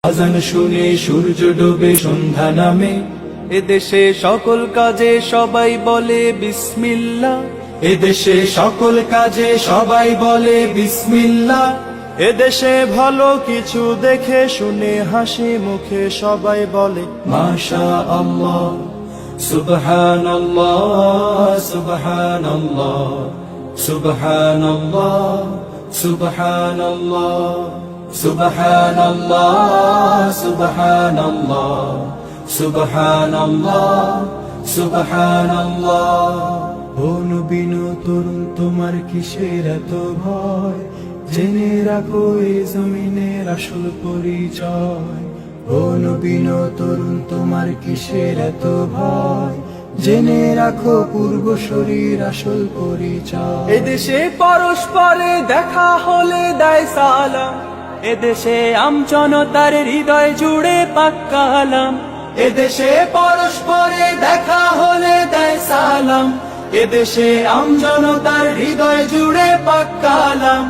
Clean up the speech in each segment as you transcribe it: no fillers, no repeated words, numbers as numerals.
আজান শুনে সূর্য ডোবে সন্ধ্যা নামে, এদেশে সকল কাজে সবাই বলে বিসমিল্লাহ। এদেশে সকল কাজে সবাই বলে বিসমিল্লাহ। এদেশে ভালো কিছু দেখে শুনে হাসি মুখে সবাই বলে মাশা আল্লাহ, সুবহানাল্লাহ, সুবহানাল্লাহ, সুবহানাল্লাহ, সুবহানাল্লাহ, সুবহানাল্লাহ, সুবহানাল্লাহ, সুবহানাল্লাহ, সুবহানাল্লাহ। ও নবীন তরুণ তোমার কিসের এত ভয়, জেনে রাখো এই জমিনের আসল পরিচয়। ও নবীন তরুণ তোমার কিসের এত ভয়, জেনে রাখো পূর্বশরীর আসল পরিচয়। এদেশে পরস্পরে দেখা হলে দেয় সালাম, এদেশে আমজনতার হৃদয় জুড়ে পাক্কা আলাম। এদেশে পরস্পরে দেখা হলে দেয় সালাম, এদেশে আমজনতার হৃদয় জুড়ে পাক্কা আলাম।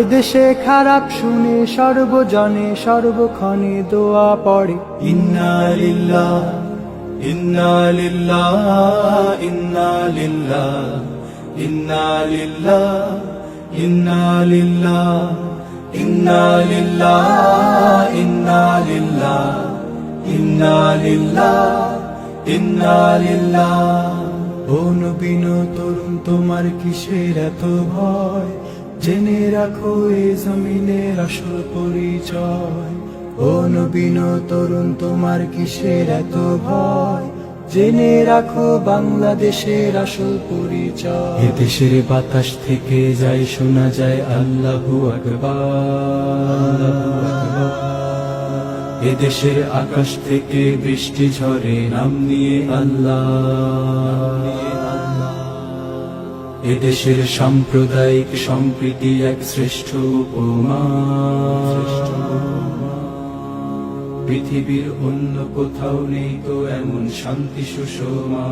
এদেশে খারাপ শুনে সর্বজনে সর্বক্ষণে দোয়া পড়ে ইন্না লিল্লাহ, ইন্না লিল্লাহ, ইন্না লিল্লাহ, ইন্না লিল্লাহ, ইন্না লিল্লাহ, ইন্না লিল্লাহ, ইন্না লিল্লাহ, ইন্না লিল্লাহ, ইন্না লিল্লাহ। ও নবীন তরুণ তোমার কিসের এত ভয়, জেনে রাখো এ জমিনের আসল পরিচয়। ও নবীন তরুণ তোমার কিসের এত ভয়, জেনে রাখো বাংলাদেশের আসল পরিচয়। এদেশের বাতাস থেকে যায় শোনা যায় আল্লাহু আকবার। এদেশের আকাশ থেকে বৃষ্টি ঝরে নাম নিয়ে আল্লাহ। এদেশের সাম্প্রদায়িক সম্প্রীতি এক শ্রেষ্ঠ উপমা। পৃথিবীর অন্য কোথাও নেই তো এমন শান্তি সুষমা,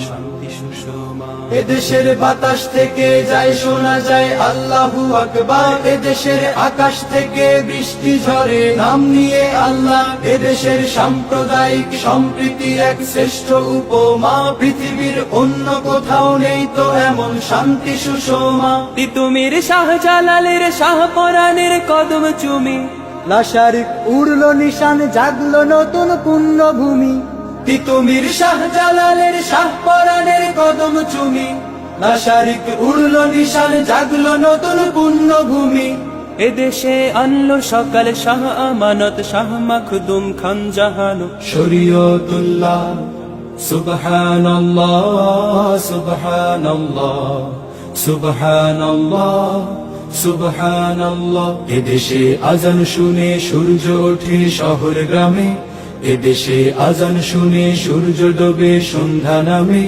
শান্তি সুষমা। এদেশের বাতাস থেকে যায় শোনা যায় আল্লাহু আকবার। এদেশের আকাশ থেকে বৃষ্টি ঝরে নাম নিয়ে আল্লাহ। এদেশের সাম্প্রদায়িক সম্প্রীতি এক শ্রেষ্ঠ উপমা। পৃথিবীর অন্য কোথাও নেই তো এমন শান্তি সুষমা। তিতুমির শাহজালালের শাহপরাণের কদম চুমি, লাশারিক উড়লো নিশান জাগলো নতুন পুণ্যভূমি। তিতুমির শাহজালালের শাহপরাণের কদম চুমি, লাশারিক উড়লো নিশান জাগলো নতুন পুণ্যভূমি। এদেশে আনলো সকাল শাহ আমানত শাহ মখদুম খান জাহানো শরীয়তুল্লাহ। সুবহানাল্লাহ, সুবহানাল্লাহ, সুবহানাল্লাহ, সুবহানাল্লাহ। এদেশে আজান শুনে সূর্য ওঠে শহর গ্রামে, এদেশে আজান শুনে সূর্য ডোবে সন্ধ্যা নামে।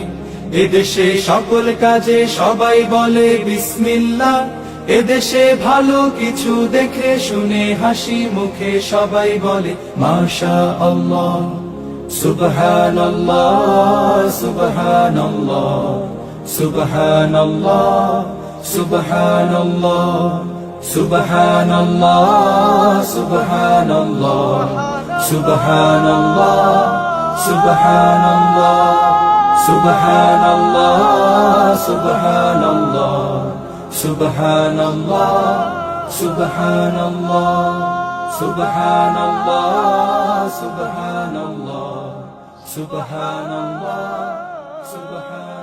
এদেশে সকল কাজে সবাই বলে বিসমিল্লাহ। এদেশে ভালো কিছু দেখে শুনে হাসি মুখে সবাই বলে মাশা আল্লাহ, সুবহানাল্লাহ, সুবহানাল্লাহ, সুবহানাল্লাহ, সুবহানাল্লাহ, সুবহানাল্লাহ, সুবহানাল্লাহ, সুবহানাল্লাহ, সুবহানাল্লাহ, সুবহানাল্লাহ, সুবহানাল্লাহ, সুবহানাল্লাহ, সুবহানাল্লাহ, সুবহানাল্লাহ, সুবহানাল্লাহ, সুবহানাল্লাহ, সুবহানাল্লাহ।